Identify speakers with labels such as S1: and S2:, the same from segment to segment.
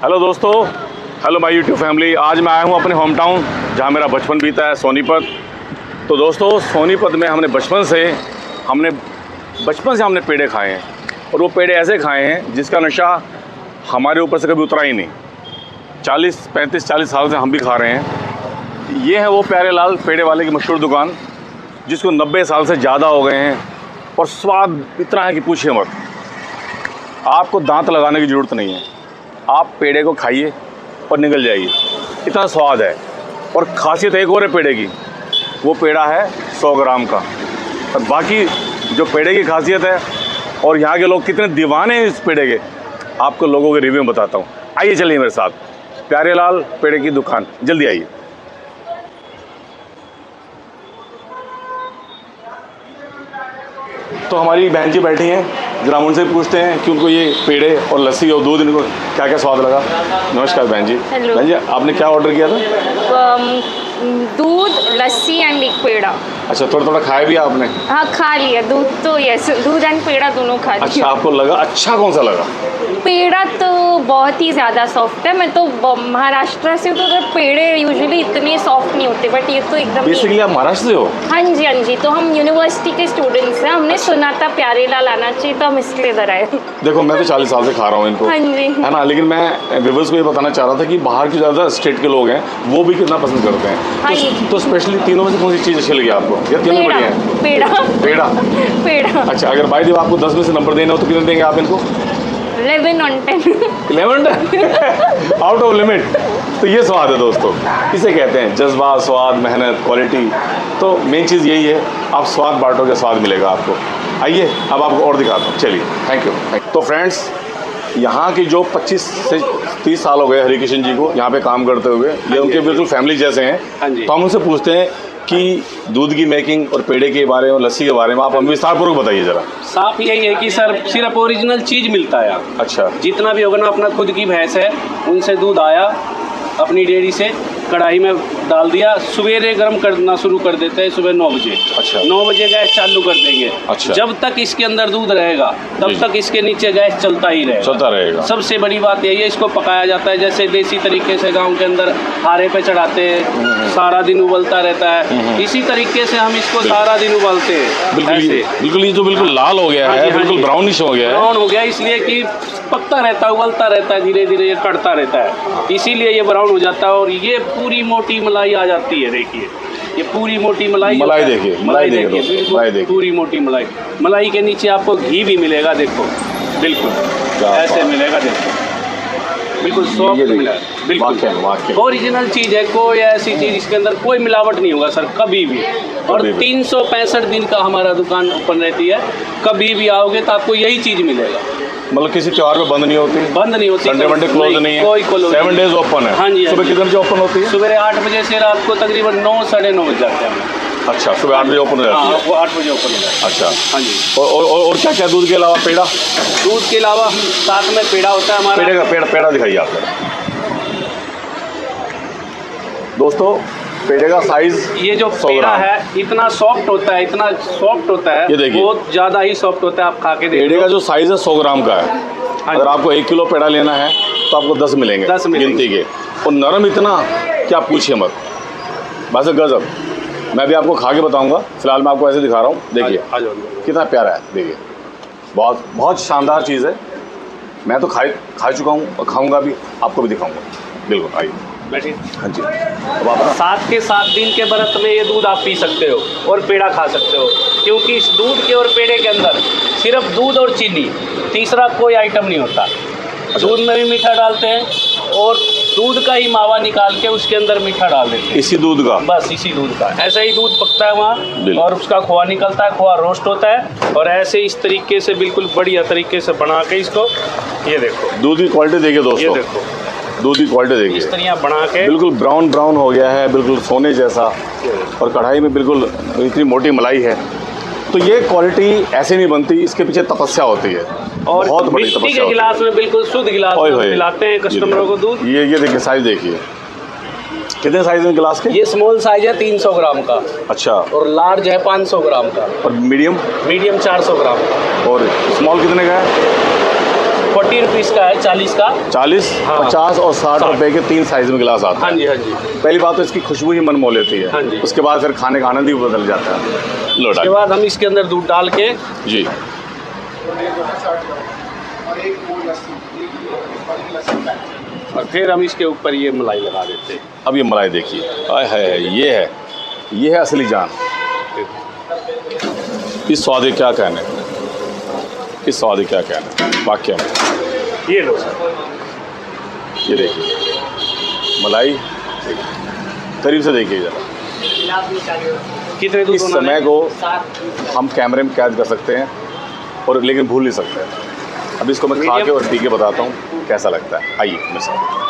S1: Hello दोस्तों, hello my YouTube family. आज मैं आया हूँ अपने होम टाउन जहाँ मेरा बचपन बीता है, सोनीपत। तो दोस्तों, सोनीपत में हमने बचपन से हमने पेड़े खाए हैं, और वो पेड़े ऐसे खाए हैं जिसका नशा हमारे ऊपर से कभी उतरा ही नहीं। 35-40 साल से हम भी खा रहे हैं। ये है वो प्यारे लाल पेड़े वाले की मशहूर दुकान, जिसको 90 साल से ज़्यादा हो गए हैं, और स्वाद इतना है कि पूछिए मत। आपको दांत लगाने की ज़रूरत नहीं है, आप पेड़े को खाइए और निकल जाइए, इतना स्वाद है। और खासियत एक और है पेड़े की, वो पेड़ा है 100 ग्राम का। और बाकी जो पेड़े की खासियत है और यहाँ के लोग कितने दीवाने हैं इस पेड़े के, आपको लोगों के रिव्यू में बताता हूँ। आइए चलिए मेरे साथ, प्यारे लाल पेड़े की दुकान, जल्दी आइए। तो हमारी बहन जी बैठी हैं, जरा हम उनसे पूछते हैं कि उनको ये पेड़े और लस्सी और दूध, इनको क्या क्या स्वाद लगा। नमस्कार बहन जी।
S2: हेलो।
S1: बहन जी, आपने क्या ऑर्डर किया था?
S2: दूध, लस्सी एंड एक पेड़ा।
S1: अच्छा, थोड़ा थोड़ा खाया भी आपने?
S2: हाँ, खा लिया। दूध तो यस, दूध एंड पेड़ा दोनों खा लिया।
S1: अच्छा, आपको लगा अच्छा कौन सा लगा?
S2: पेड़ा तो बहुत ही ज़्यादा सॉफ्ट है। मैं तो महाराष्ट्र से हूँ, तो उधर पेड़े यूजुअली इतने सॉफ्ट नहीं होते, बट ये तो एकदम।
S1: बेसिकली आप महाराष्ट्र से हो?
S2: हाँ जी, हाँ जी। तो हम यूनिवर्सिटी के स्टूडेंट्स हैं। हमने सुना था प्यारे लाल आना चाहिए, तो हम इसलिए इधर आए।
S1: देखो, मैं तो 40 साल से खा रहा हूँ इनको,
S2: हाँ जी,
S1: है ना। लेकिन मैं व्यूअर्स को ये बताना चाह रहा था कि बाहर के ज़्यादा स्टेट के लोग हैं, वो भी कितना पसंद करते हैं।
S2: हाँ जी।
S1: तो स्पेशली तीनों में से कौन सी चीज़ अच्छी लगी आपको, या तीनों बढ़िया है?
S2: पेड़ा।
S1: पेड़ा।
S2: पेड़ा।
S1: अच्छा, अगर बाय द वे आपको 10 में से नंबर देना हो तो कितने देंगे आप इनको?
S2: 11 on 10।
S1: 11 out of limit. तो ये स्वाद है दोस्तों, इसे कहते हैं जज्बा, स्वाद, मेहनत, क्वालिटी। तो मेन चीज़ यही है, आप स्वाद बांटोगे, स्वाद मिलेगा आपको। आइए अब आपको और दिखाता हूँ, चलिए। Thank you. तो फ्रेंड्स, यहाँ की जो 25 से 30 साल हो गए हरिकृष्ण जी को यहाँ पे काम करते हुए, ये उनके बिल्कुल फैमिली जैसे हैं। तो हम उनसे पूछते हैं कि दूध की मेकिंग और पेड़े के बारे में, लस्सी के बारे में आप हमें विस्तारपूर्वक बताइए ज़रा।
S3: साफ यही है कि सर सिर्फ ओरिजिनल चीज़ मिलता है।
S1: अच्छा।
S3: जितना भी होगा ना, अपना खुद की भैंस है, उनसे दूध आया अपनी डेयरी से, कढ़ाई में डाल दिया, सवेरे गर्म करना शुरू कर देते हैं सुबह 9 बजे।
S1: अच्छा।
S3: 9 बजे गैस चालू कर देंगे।
S1: अच्छा।
S3: जब तक इसके अंदर दूध रहेगा तब तक इसके नीचे गैस चलता ही रहेगा।
S1: चलता रहेगा।
S3: सबसे बड़ी बात यही है, इसको पकाया जाता है जैसे देसी तरीके से गांव के अंदर हारे पे चढ़ाते हैं, सारा दिन उबलता रहता है। इसी तरीके से हम इसको सारा दिन उबालते हैं।
S1: बिल्कुल ये तो बिल्कुल लाल हो गया है, बिल्कुल ब्राउनिश हो गया है।
S3: ब्राउन हो गया इसलिए कि पकता रहता है, उबलता रहता है, धीरे धीरे ये कटता रहता है, इसीलिए ये ब्राउन हो जाता है। और ये पूरी मोटी मलाई आ जाती है। देखिए, ये पूरी मोटी मलाई
S1: देखिए, मलाई देखिए,
S3: बिल्कुल पूरी मोटी मलाई के नीचे आपको घी भी मिलेगा। देखो, बिल्कुल ऐसे मिलेगा। देखो, बिल्कुल सॉफ्ट मिला है, बिल्कुल ओरिजिनल चीज़ है। कोई ऐसी चीज़ इसके अंदर कोई मिलावट नहीं होगा सर, कभी भी। और 365 दिन का हमारा दुकान ओपन रहती है, कभी भी आओगे तो आपको यही चीज़ मिलेगा।
S1: मतलब किसी त्योहार में बंद नहीं होती?
S3: बंद नहीं होती।
S1: संडे मंडे क्लोज नहीं है?
S3: कोई क्लोज
S1: 7 डेज ओपन है।
S3: हाँ जी।
S1: सुबह कितने बजे ओपन होती है?
S3: सुबह 8 बजे से रात को तकरीबन 9 साढ़े 9 बज जाते हैं।
S1: अच्छा, सुबह 8 बजे ओपन हो जाती है?
S3: हाँ, वो 8 बजे ओपन हो जाता है।
S1: अच्छा।
S3: हाँ जी।
S1: और क्या क्या दूध के अलावा? पेड़ा?
S3: दूध के अलावा हम साथ में पेड़ा होता है हमारा।
S1: पेड़ा दिखाइए आप दोस्तों। पेड़े का साइज,
S3: ये जो पेड़ा है इतना सॉफ्ट होता है, इतना सॉफ्ट होता है,
S1: ये देखिए,
S3: बहुत ज़्यादा ही सॉफ्ट होता है। आप खा के देखिए।
S1: पेड़े का जो साइज है 100 ग्राम का है। अगर आपको 1 किलो पेड़ा लेना है तो आपको 10 मिलेंगे,
S3: 10 मिलेंगे
S1: गिनती के। और नरम इतना कि आप पूछिए मत, बस गजब। मैं भी आपको खा के बताऊंगा, फिलहाल मैं आपको ऐसे दिखा रहा हूँ। देखिए कितना प्यारा है, देखिए, बहुत बहुत शानदार चीज़ है। मैं तो खा चुका हूँ और खाऊंगा भी, आपको भी दिखाऊंगा। बिल्कुल, आइए
S3: बैठिए।
S1: हाँ जी। अब आप
S3: 7 के 7 दिन के व्रत में ये दूध आप पी सकते हो और पेड़ा खा सकते हो, क्योंकि इस दूध के और पेड़े के अंदर सिर्फ दूध और चीनी, तीसरा कोई आइटम नहीं होता। दूध में भी मीठा डालते हैं और दूध का ही मावा निकाल के उसके अंदर मीठा डाल देते हैं।
S1: इसी दूध का?
S3: बस इसी दूध का। ऐसा ही दूध पकता है वहाँ और उसका खोआ निकलता है, खोआ रोस्ट होता है, और ऐसे इस तरीके से बिल्कुल बढ़िया तरीके से बना के इसको, ये देखो
S1: दूध की क्वालिटी देखिए दोस्तों,
S3: ये देखो
S1: दूध की क्वालिटी देखिए,
S3: इस तरह बना के
S1: बिल्कुल ब्राउन हो गया है, बिल्कुल सोने जैसा। और कढ़ाई में बिल्कुल इतनी मोटी मलाई है। तो ये क्वालिटी ऐसे नहीं बनती, इसके पीछे तपस्या होती है,
S3: और
S1: बहुत बड़ी
S3: मिट्टी
S1: तपस्या
S3: के गिलास में, बिल्कुल शुद्ध गिलास में पिलाते हैं कस्टमरों को दूध।
S1: ये देखिए साइज देखिए, कितने साइज में गिलास के?
S3: ये स्मॉल साइज है 300 ग्राम का।
S1: अच्छा।
S3: और लार्ज है 500 ग्राम का।
S1: और मीडियम?
S3: मीडियम 400 ग्राम का।
S1: और स्मॉल कितने का है?
S3: 40 रुपीज़ का है, 40 का।
S1: 40,
S3: हाँ।
S1: 50 और 60 रुपए के 3 साइज में गिलास आते
S3: हाँ
S1: हैं।
S3: जी, हाँ जी।
S1: पहली बात तो इसकी खुशबू ही मन मोह लेती
S3: हाँ जी।
S1: है, उसके बाद फिर खाने का आनंद ही बदल जाता है। लो
S3: उसके
S1: डाल
S3: बाद हम इसके अंदर दूध डाल के
S1: जी।
S3: और फिर हम इसके ऊपर ये मलाई लगा देते हैं।
S1: अब ये मलाई देखिए, आय है, ये है असली जान। इस स्वाद के क्या कहने, इस स्वाद के क्या कहने वाकई में।
S3: ये लो सर,
S1: ये देखिए मलाई, करीब से देखिए जरा।
S3: कितने दूध
S1: इस
S3: बनाना
S1: समय
S3: है?
S1: को हम कैमरे में कैद कर सकते हैं और लेकिन भूल नहीं सकते हैं। अब इसको मैं खा के और पी के बताता हूँ कैसा लगता है। आइए मेरे साथ।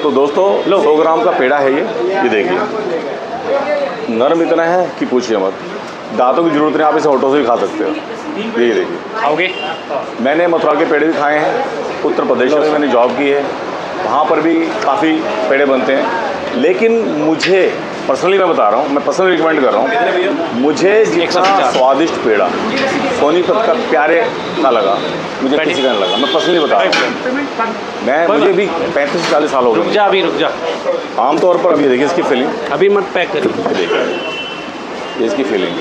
S1: तो दोस्तों 100 ग्राम का पेड़ा है ये देखिए, नरम इतना है कि पूछिए मत। दांतों की जरूरत नहीं, आप इसे होठों से भी खा सकते हो। ये देखिए,
S3: खाओगे?
S1: मैंने मथुरा के पेड़े भी खाए हैं, उत्तर प्रदेश में मैंने जॉब की है, वहाँ पर भी काफ़ी पेड़े बनते हैं। लेकिन मुझे पर्सनली मैं बता रहा हूँ, मैं पर्सनली रिकमेंड कर रहा हूँ, मुझे जितना स्वादिष्ट पेड़ा सोनीपत का प्यारे का लगा, मुझे किसी का नहीं लगा। मैं पर्सनली बता रहा हूँ, मुझे भी 35-40 साल हो गए।
S3: रुक जा।
S1: आमतौर पर अभी देखिए इसकी फीलिंग,
S3: अभी मत पैक करिए।
S1: देखिए ये इसकी फीलिंग।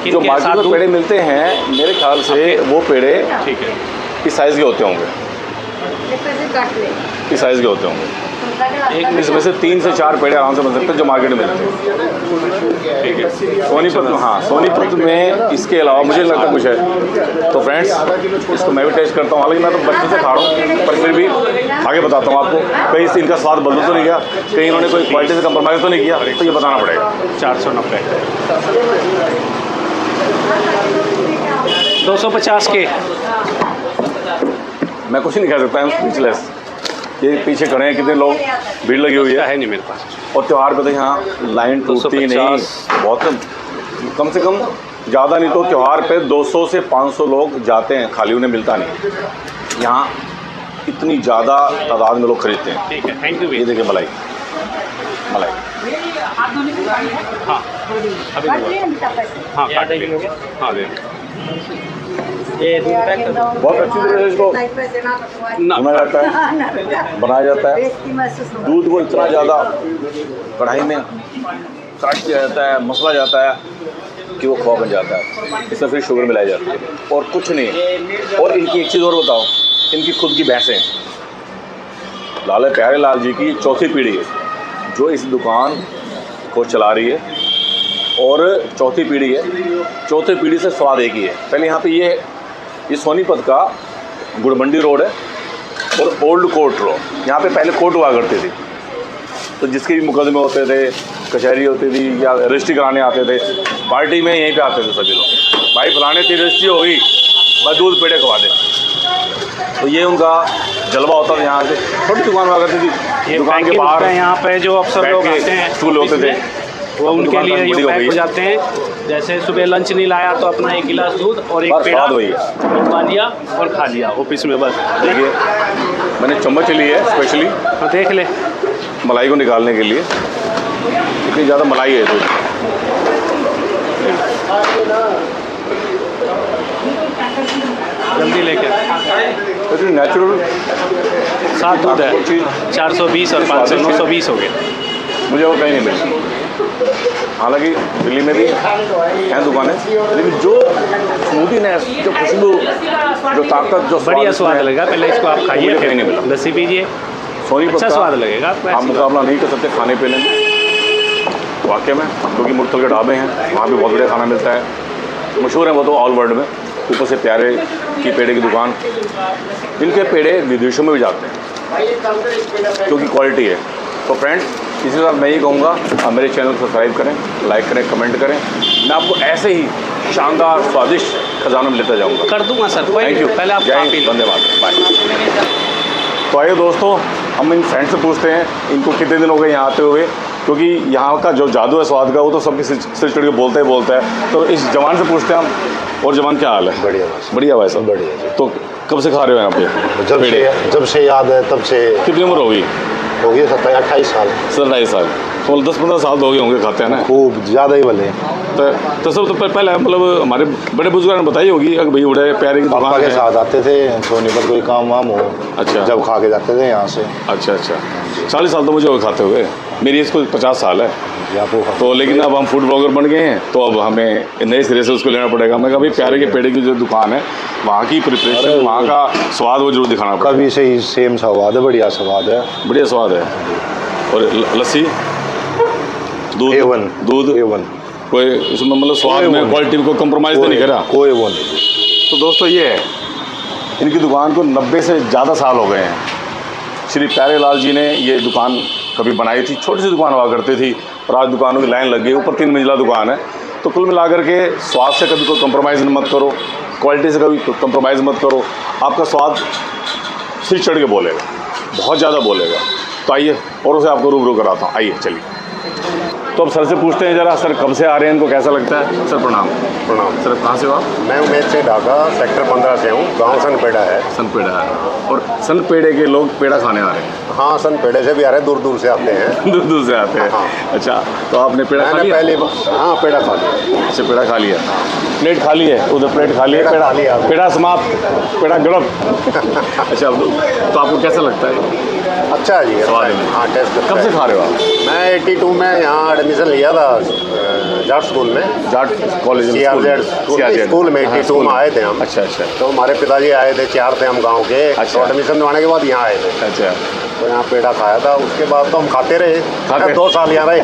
S1: जो मार्केट में पेड़े मिलते हैं मेरे ख्याल से वो पेड़े
S3: ठीक है,
S1: इस साइज़ के होते होंगे, इस साइज़ के होते होंगे। इसमें से 3 से 4 पेड़े आराम से बन सकते हैं जो मार्केट में मिलते हैं। ठीक है, सोनीपत में, हाँ सोनीपत में इसके अलावा मुझे लगता कुछ है। तो फ्रेंड्स इसको मैं भी टेस्ट करता हूँ, हालांकि मैं तो बच्चे से खा रहा हूँ, पर फिर भी आगे बताता हूँ आपको। कहीं से इनका स्वाद बदल तो नहीं गया, कहीं इन्होंने कोई क्वालिटी से कंप्रोमाइज़ तो नहीं किया, तो ये बताना पड़ेगा।
S3: 490 250 के।
S1: मैं कुछ नहीं कह सकता, स्पीचलेस। ये पीछे खड़े हैं कितने लोग, भीड़ लगी हुई है
S3: नहीं मेरे पास।
S1: और त्यौहार पे तो यहाँ लाइन टूटती नहीं, बहुत कम से कम ज़्यादा नहीं तो त्यौहार पे 200 से 500 लोग जाते हैं, खाली उन्हें मिलता नहीं। यहाँ इतनी ज़्यादा तादाद में लोग खरीदते हैं।
S3: ठीक है, थैंक यू।
S1: ये देखिए मलाई, मलाई
S3: हाँ अभी हाँ काट लेंगे। हाँ दे
S1: बहुत अच्छी तरह से इसको भुना जाता है, बनाया जाता है। दूध को इतना ज़्यादा कढ़ाई में क्रश किया जाता है, मसला जाता है कि वो खोआ बन जाता है। इसमें फिर शुगर मिलाई जाती है और कुछ नहीं। और इनकी एक चीज़ और बताओ, इनकी खुद की भैंसें, लाला प्यारे लाल जी की चौथी पीढ़ी है जो इस दुकान को चला रही है और चौथी पीढ़ी है। चौथी पीढ़ी से स्वाद एक ही है। पहले यहाँ पे ये सोनीपत का गुड़मंडी रोड है और ओल्ड कोर्ट रोड। यहाँ पे पहले कोर्ट हुआ करती थी, तो जिसके भी मुकदमे होते थे, कचहरी होती थी या रजिस्ट्री कराने आते थे, पार्टी में यहीं पे आते थे सभी लोग। भाई फलाने की रजिस्ट्री होगी, भाई दूध पेड़े खवा दे। तो ये उनका जलवा होता था। यहाँ से छोटी दुकान हुआ करती थी, दुकान के बाहर
S3: यहाँ पे जो अफसर लोग आते हैं
S1: स्टूल होते थे,
S3: वो उनके लिए ये पैक हो जाते हैं। जैसे सुबह लंच नहीं लाया तो अपना एक गिलास दूध और एक पेड़ा बनवा लिया और खा लिया ऑफिस में। बस
S1: देखिए मैंने चम्मच ली है स्पेशली,
S3: तो देख ले
S1: मलाई को निकालने के लिए। इतनी ज़्यादा मलाई है दूध।
S3: जल्दी लेके
S1: इतनी नेचुरल
S3: साथ दूध है। 420 और 500 920 हो गए।
S1: मुझे वो कहीं नहीं मिली। हालांकि दिल्ली में भी हैं दुकानें, लेकिन जो स्मूथीनेस, जो खुशबू, जो ताकत, जो
S3: बढ़िया स्वाद लगेगा। पहले इसको आप खाइए,
S1: कहीं नहीं मिला।
S3: लस्सी पीजिए,
S1: सोनीपत
S3: अच्छा स्वाद लगेगा।
S1: आप मुकाबला नहीं कर सकते खाने पीने में वाकई में, क्योंकि मुख्तल के ढाबे हैं, वहाँ भी बहुत बढ़िया खाना मिलता है। मशहूर है वो तो ऑल वर्ल्ड में। ऊपर से प्यारे की पेड़े की दुकान, इनके पेड़े विदेशों में भी जाते हैं क्योंकि क्वालिटी है। तो फ्रेंड्स, इसी के साथ मैं ये कहूँगा, आप मेरे चैनल को सब्सक्राइब करें, लाइक करें, कमेंट करें। मैं आपको ऐसे ही शानदार स्वादिष्ट खजाना में लेता जाऊँगा।
S3: कर दूंगा सर,
S1: थैंक यू।
S3: पहले आप
S1: जय हिंद, वंदे मातरम, बाय। तो आइए दोस्तों, हम इन फ्रेंड से पूछते हैं इनको कितने दिन हो गए यहाँ आते हुए, क्योंकि यहाँ का जो जादू है स्वाद का, वो तो सबके सिर चढ़ के बोलता है। तो इस जवान से पूछते हैं हम। और जवान क्या हाल है? बढ़िया भाई साहब, बढ़िया। तो कब से खा रहे हो यहाँ पे?
S4: जब से याद है तब से।
S1: कितनी उम्र होगी?
S4: 28 साल।
S1: 27 साल। तो 10-15 साल तो हो गए होंगे खाते हैं ना?
S4: खूब ज़्यादा ही भले।
S1: तो सब तो पहले मतलब हमारे बड़े बुजुर्गों ने बताई होगी कि भाई बड़े प्यारे की
S4: पापा के साथ आते थे सोनीपत, कोई काम वाम हो,
S1: अच्छा,
S4: जब खा के जाते थे यहाँ से।
S1: अच्छा। 40 साल तो मुझे हो खाते हुए। मेरी इसको 50 साल है तो, लेकिन अब हम फूड ब्लॉगर बन गए हैं, तो अब हमें नए सिरे से उसको लेना पड़ेगा। मैं कभी प्यारे के पेड़े की जो दुकान है, वहाँ की प्रिपरेशन, वहाँ का स्वाद वो जरूर दिखाना पड़ेगा।
S4: कभी से ही सेम स्वाद है, बढ़िया स्वाद है।
S1: बढ़िया स्वाद है। और लस्सी, दूध
S4: A1
S1: कोई उसमें मतलब स्वाद में, क्वालिटी में कोई कम्प्रोमाइज़ तो नहीं करा?
S4: कोई वो नहीं।
S1: तो दोस्तों ये है, इनकी दुकान को 90 से ज़्यादा साल हो गए हैं। श्री प्यारे लाल जी ने ये दुकान कभी बनाई थी, छोटी सी दुकान हुआ करती थी, और आज दुकानों की लाइन लग गई। ऊपर 3 मंजिला दुकान है। तो कुल मिलाकर के स्वाद से कभी कोई कम्प्रोमाइज़ मत करो, क्वालिटी से कभी कम्प्रोमाइज़ मत करो। आपका स्वाद सिर चढ़ के बोलेगा, बहुत ज़्यादा बोलेगा। तो आइए और उसे आपको रूबरू कराता हूँ। आइए चलिए। तो अब सर से पूछते हैं जरा, सर कब से आ रहे हैं, इनको कैसा लगता है? सर प्रणाम। सर कहाँ से हो आप?
S4: मैं उमेद से ढाका सेक्टर 15 से हूँ। गांव सनपेड़ा है।
S1: सनपेड़ा है। और सनपेड़े के लोग पेड़ा खाने आ रहे हैं?
S4: हाँ, सनपेड़े से भी आ रहे हैं, दूर दूर से आते हैं।
S1: दूर से आते हैं।
S4: हाँ।
S1: अच्छा, तो आपने पेड़ा खा लिया?
S4: पहले हाँ, पेड़ा खा लिया।
S1: अच्छा, पेड़ा खा लिया। प्लेट खा ली है? उधर प्लेट खा लिया,
S4: पेड़ा खा लिया।
S1: पेड़ा समाप्त, पेड़ा गड़ब। अच्छा, तो आपको कैसा लगता है?
S4: अच्छा है जी,
S1: स्वाद में।
S4: हाँ, टेस्ट।
S1: कब से खा रहे हो आप?
S4: मैं 82 में यहाँ एडमिशन लिया था जाट स्कूल में,
S1: जाट कॉलेज
S4: स्कूल में 82 में आए थे हम।
S1: अच्छा।
S4: तो हमारे पिताजी आए थे, 4 थे हम गांव के।
S1: अच्छा।
S4: तो एडमिशन दिलाने के बाद यहाँ आए थे।
S1: अच्छा।
S4: तो यहाँ पेड़ा खाया था, उसके बाद तो हम खाते रहे 2 साल यहाँ रहे।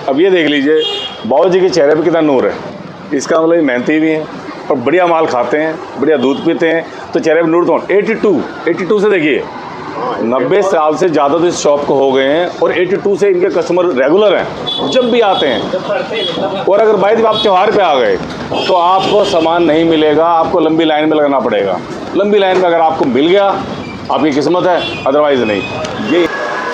S1: अब ये देख लीजिए, बाबू जी के चेहरे पे कितना नूर है। इसका मतलब मेहनती भी हैं और बढ़िया माल खाते हैं, बढ़िया दूध पीते हैं, तो चेहरे पे नूर। तो 82 से देखिए 90 साल से ज़्यादा तो इस शॉप को हो गए हैं, और 82 से इनके कस्टमर रेगुलर हैं, जब भी आते हैं। और अगर बाई आप त्यौहार पे आ गए तो आपको सामान नहीं मिलेगा, आपको लंबी लाइन में लगना पड़ेगा। लंबी लाइन में अगर आपको मिल गया, आपकी किस्मत है, अदरवाइज़ नहीं। ये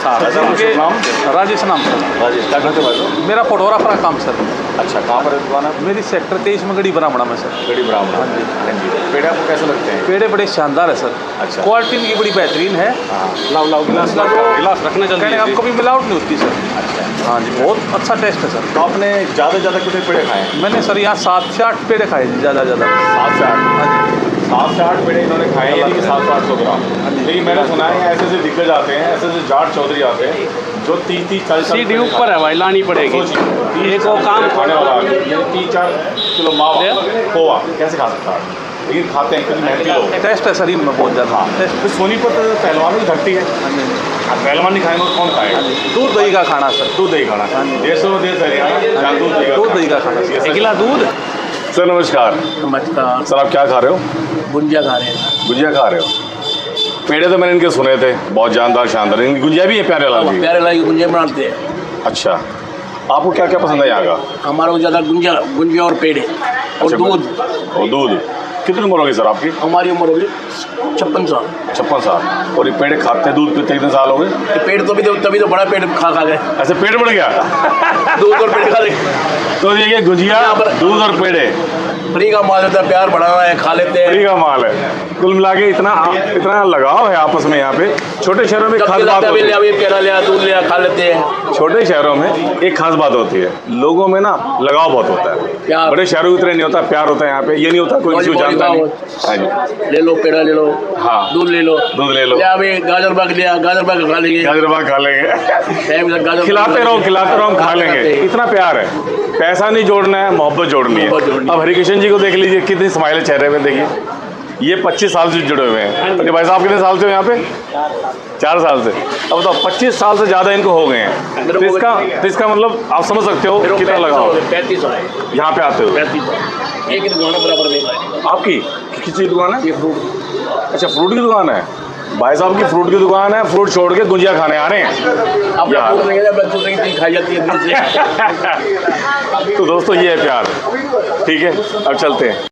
S5: नाम राजेश नाम सर।
S1: राजेश, क्या करते भाई?
S5: मेरा फोटोग्राफर का काम सर।
S1: अच्छा, कहाँ पर है दुकान है?
S5: मेरी सेक्टर 23 में गड़ी ब्राह्मणा में सर।
S1: गड़ी ब्राह्मण। हाँ जी। पेड़े आपको कैसे लगते हैं?
S5: पेड़े बड़े शानदार है सर।
S1: अच्छा।
S5: क्वालिटी इनकी बड़ी बेहतरीन है।
S1: लाओ गिलास
S5: रखने चलते आपको भी मिलावट नहीं होती सर।
S1: अच्छा।
S5: हाँ जी, बहुत अच्छा टेस्ट है सर।
S1: तो आपने ज़्यादा कितने पेड़े खाए हैं?
S5: मैंने सर यहाँ 7 से 8 पेड़े खाए ज़्यादा
S1: 7 से 8।
S5: हाँ जी,
S1: 7 से 8 पेड़े इन्होंने खाए, यानी कि 700-800 ग्राम। लेकिन मैंने सुना है ऐसे दिग्गज आते हैं, ऐसे जाट चौधरी आते हैं जो 30-40
S3: सीढ़ी ऊपर है भाई, लानी पड़ेगी। एक वो काम
S1: खाने वाला 3-4 किलो मावा खोआ कैसे खा सकता है? लेकिन खाते हैं क्योंकि मेहनती लोग हैं।
S5: टेस्ट है शरीर में बहुत ज़्यादा। टेस्ट
S1: फिर सोनीपत पहलवान की धरती है, अब पहलवान नहीं खाएंगे तो कौन खाएगा?
S5: दूध दही का खाना सर।
S1: दूध दही खाना, देश हरियाणा जहाँ दूध
S5: दही का खाना।
S1: एक गिलास दूध। सर नमस्कार।
S3: नमस्कार।
S1: सर आप क्या खा रहे हो?
S3: गुंजिया खा रहे हैं।
S1: गुजिया खा रहे हो? पेड़े तो मैंने इनके सुने थे, बहुत जानदार शानदार। इनकी गुजिया भी है प्यारे लाल की?
S3: प्यारे लाल की गुंजिया बनाते हैं।
S1: अच्छा, आपको क्या क्या पसंद है यहाँ का?
S3: हमारे को ज़्यादा गुंजिया और पेड़े और
S1: अच्छा,
S3: दूध।
S1: और दूध। कितनी उम्र होगी सर आपकी?
S3: हमारी उम्र होगी 56 साल।
S1: 56 साल। और ये पेड़े खाते हैं, दूध पीते कितने साल हो गए?
S3: ये पेड़ तो तभी तो बड़ा पेड़ खा गए।
S1: ऐसे पेट बढ़ गया?
S3: दूध और पेड़ खा ले।
S1: तो ये गुजिया, दूध और पेड़े
S3: फ्री का माल होता है, प्यार बढ़ा हुआ है, खा लेते हैं।
S1: फ्री का माल है। कुल मिला के इतना लगाव है आपस में यहाँ पे। छोटे शहरों में खास बात होती है,
S3: पेड़ा लिया, दूध लिया, खा लेते हैं।
S1: छोटे शहरों में एक खास बात होती है, लोगों में ना लगाव बहुत होता है।
S3: प्यार।
S1: बड़े शहरों में इतना नहीं होता, प्यार होता है यहाँ पे। ये नहीं होता कोई किसी को जानता नहीं। हाँ जी,
S3: ले लो पेड़ा ले लो,
S1: हाँ,
S3: दूध ले लो,
S1: दूध ले लो,
S3: अभी गाजर बाग लिया, गाजर बाग खा लेंगे,
S1: गाजर बाग खा लेंगे।
S3: गाजर
S1: खिलाते रहो हम खा लेंगे। इतना प्यार है। पैसा नहीं जोड़ना है, मोहब्बत जोड़नी है। अब हरिकृष्ण जी को देख लीजिए, कितनी स्माइल है चेहरे में। देखिए ये 25 साल से जुड़े हुए हैं। तो भाई साहब कितने साल से हो यहाँ पे? 4 साल से। अब बताओ 25 साल से ज़्यादा इनको हो गए हैं। तो इसका मतलब आप समझ सकते हो कितना लगाओ।
S3: 35 है।
S1: यहाँ पे आते हो?
S3: 35 एक ही दुकान है, बराबर देखा है।
S1: आपकी किस चीज़ की दुकान है?
S3: ये फ्रूट।
S1: अच्छा, फ्रूट की दुकान है। भाई साहब की फ्रूट की दुकान है, फ्रूट छोड़ के गुंजिया खाने आ रहे हैं
S3: अब
S1: यार।
S3: फ्रूट नहीं है, बच्चों की चीज़ खाई जाती है दूध से।
S1: तो दोस्तों ये है प्यार। ठीक है, अब चलते हैं।